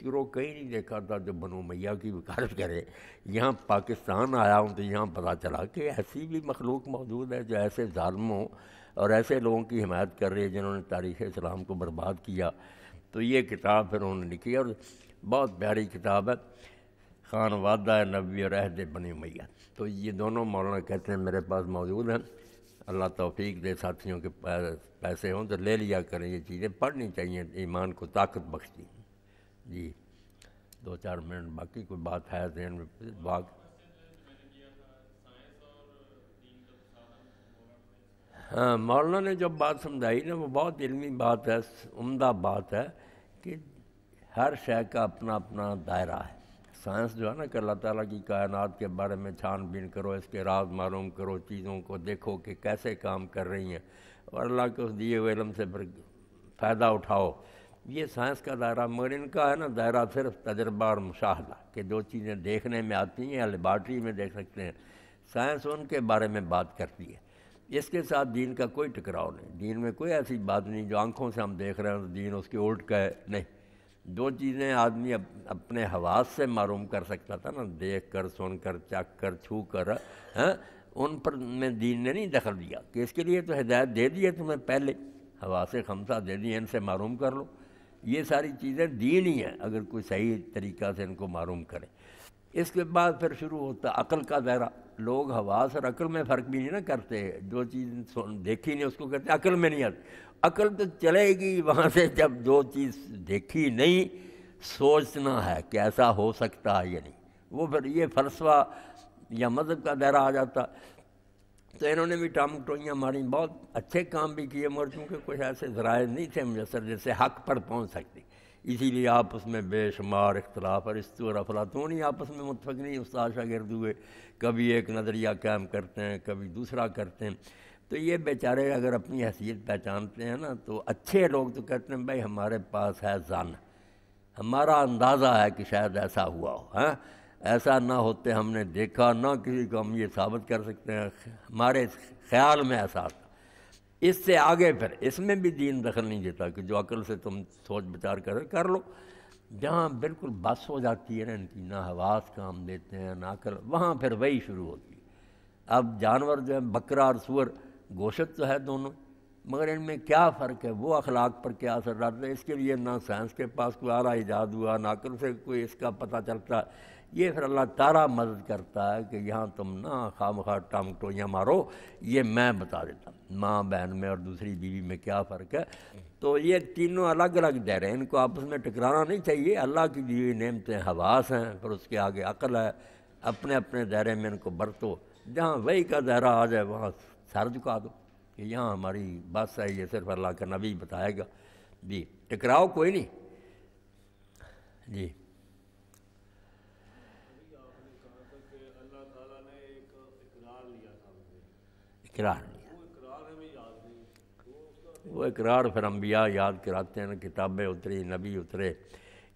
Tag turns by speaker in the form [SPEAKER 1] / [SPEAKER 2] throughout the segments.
[SPEAKER 1] گروہ کہیں نہیں دیکھا تھا جو بنو امیہ کی وکالت کرے. یہاں پاکستان آیا ہوں تو یہاں پتہ چلا کہ ایسی بھی مخلوق موجود ہے جو ایسے ظالموں اور ایسے لوگوں کی حمایت کر رہی ہے جنہوں نے تاریخ اسلام کو برباد کیا. تو یہ کتاب پھر انہوں نے لکھی اور بہت پیاری کتاب ہے، خان وعدہ نبوی اور عہد بنی امیہ. تو یہ دونوں مولانا کہتے ہیں میرے پاس موجود ہیں. اللہ توفیق دے ساتھیوں کے پیسے ہوں تو لے لیا کریں، یہ چیزیں پڑھنی چاہیے، ایمان کو طاقت بخشتی. جی 2-4 منٹ باقی کوئی بات ہے ذہن میں باغ. ہاں مولانا نے جو بات سمجھائی نا وہ بہت علمی بات ہے، عمدہ بات ہے کہ ہر شے کا اپنا اپنا دائرہ ہے. سائنس جو ہے نا کہ اللہ تعالیٰ کی کائنات کے بارے میں چھان بین کرو، اس کے راز معلوم کرو، چیزوں کو دیکھو کہ کیسے کام کر رہی ہیں اور اللہ کے اس دیے ہوئے علم سے پھر فائدہ اٹھاؤ. یہ سائنس کا دائرہ، مگر ان کا ہے نا دائرہ صرف تجربہ اور مشاہدہ، کہ جو چیزیں دیکھنے میں آتی ہیں یا لیبارٹری میں دیکھ سکتے ہیں. سائنس ان کے بارے میں بات کرتی ہے. اس کے ساتھ دین کا کوئی ٹکراؤ نہیں. دین میں کوئی ایسی بات نہیں جو آنکھوں سے ہم دیکھ رہے ہیں تو دین اس کے الٹ کا ہے، نہیں. جو چیزیں آدمی اپنے حواس سے معلوم کر سکتا تھا نا، دیکھ کر، سن کر، چکھ کر، چھو کر، ان پر میں دین نے نہیں دخل دیا کہ اس کے لیے تو ہدایت دے دی ہے تمہیں پہلے، حواس خمسہ دے دی، ان سے معلوم کر لو. یہ ساری چیزیں دین ہی ہیں اگر کوئی صحیح طریقہ سے ان کو معلوم کرے. اس کے بعد پھر شروع ہوتا عقل کا دائرہ. لوگ حواس اور عقل میں فرق بھی نہیں نہ کرتے. جو چیز دیکھی نہیں اس کو کہتے عقل میں نہیں آتی. عقل تو چلے گی وہاں سے جب جو چیز دیکھی نہیں سوچنا ہے کہ ایسا ہو سکتا ہے یا نہیں. وہ پھر یہ فلسفہ یا مذہب کا دائرہ آ جاتا. تو انہوں نے بھی ٹام ٹوئیاں ماری، بہت اچھے کام بھی کیے، مگر چونکہ کچھ ایسے ذرائع نہیں تھے میسر جس سے حق پر پہنچ سکتی. اسی لیے آپس میں بے شمار اختلاف، ارسطو اور افلاطون ہی آپس میں متفق نہیں، استاد شاگرد ہوئے، کبھی ایک نظریہ قائم کرتے ہیں کبھی دوسرا کرتے ہیں. تو یہ بیچارے اگر اپنی حیثیت پہچانتے ہیں نا تو اچھے لوگ تو کہتے ہیں بھائی ہمارے پاس ہے ظن، ہمارا اندازہ ہے کہ شاید ایسا ہوا ہو، ایسا نہ ہوتے ہم نے دیکھا، نہ کسی کو ہم یہ ثابت کر سکتے ہیں، ہمارے خیال میں ایسا تھا. اس سے آگے پھر اس میں بھی دین دخل نہیں دیتا کہ جو عقل سے تم سوچ بچار کر لو. جہاں بالکل بس ہو جاتی ہے نا ان کی، نہ حواس کام دیتے ہیں نہ عقل، وہاں پھر وہی شروع ہوتی ہے. اب جانور جو ہے بکرا اور سور، گوشت تو ہے دونوں، مگر ان میں کیا فرق ہے، وہ اخلاق پر کیا اثر ڈالتا ہے، اس کے لیے نہ سائنس کے پاس کوئی اعلیٰ ایجاد ہوا، نہ عقل سے کوئی اس کا پتہ چلتا. یہ پھر اللہ تعالیٰ مدد کرتا ہے کہ یہاں تم نہ خواہ مخواہ ٹانگٹوئیاں مارو، یہ میں بتا دیتا ہوں ماں بہن میں اور دوسری بیوی میں کیا فرق ہے. تو یہ تینوں الگ الگ دائرے ہیں، ان کو آپس میں ٹکرانا نہیں چاہیے. اللہ کی دی ہوئی نعمتیں حواس ہیں، پھر اس کے آگے عقل ہے، اپنے اپنے دائرے میں ان کو برتو. جہاں وہی کا دائرہ آ جائے وہاں سر جھکا دو کہ یہاں ہماری بس ہے، یہ صرف اللہ کا نبی بتائے گا. جی ٹکراؤ کوئی نہیں. جی اقرار لیا، وہ اقرار پھر انبیاء یاد کراتے ہیں، کتابیں اتری، نبی اترے،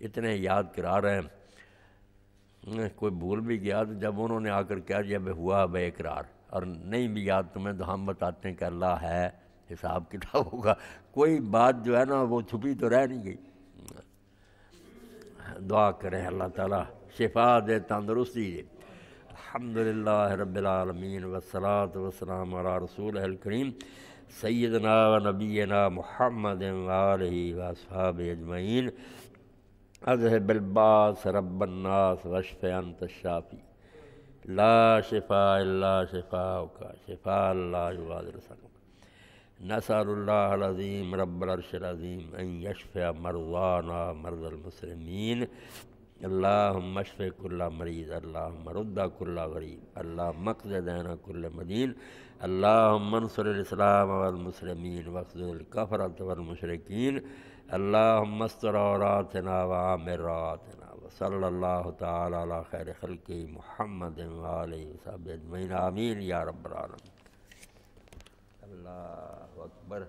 [SPEAKER 1] اتنے یاد کرا رہے ہیں. کوئی بھول بھی گیا تو جب انہوں نے آ کر کہہ دیا بھائی ہوا بے اقرار، اور نہیں بھی یاد تمہیں تو ہم بتاتے ہیں کہ اللہ ہے، حساب کتاب ہوگا. کوئی بات جو ہے نا وہ چھپی تو رہ نہیں گئی. دعا کریں اللہ تعالیٰ شفا دے، تندرستی دے. الحمدللہ رب العالمین والصلاة والسلام علی رسولہ الکریم سیدنا و نبینا محمد وآلہ واصحابہ اجمعین. اذهب الباس رب الناس واشف انت الشافی لا شفاء الا شفاؤک شفاء لا یغادر سقما. نسأل اللہ العظیم رب العرش العظیم ان یشفع مرضانا مرضى المسلمین. اللہم اشف کل مریض، اللہم رد کل غریب، اللہم اقض دین کل مدین، اللہم انصر الاسلام والمسلمین واخذل الکفرۃ والمشرکین. اللہم استر عوراتنا وآمن روعاتنا. وصلی اللہ تعالی علی خیر خلقہ محمد وآلہ وصحبہ اجمعین. آمین یا رب العالمین. اللہ اکبر.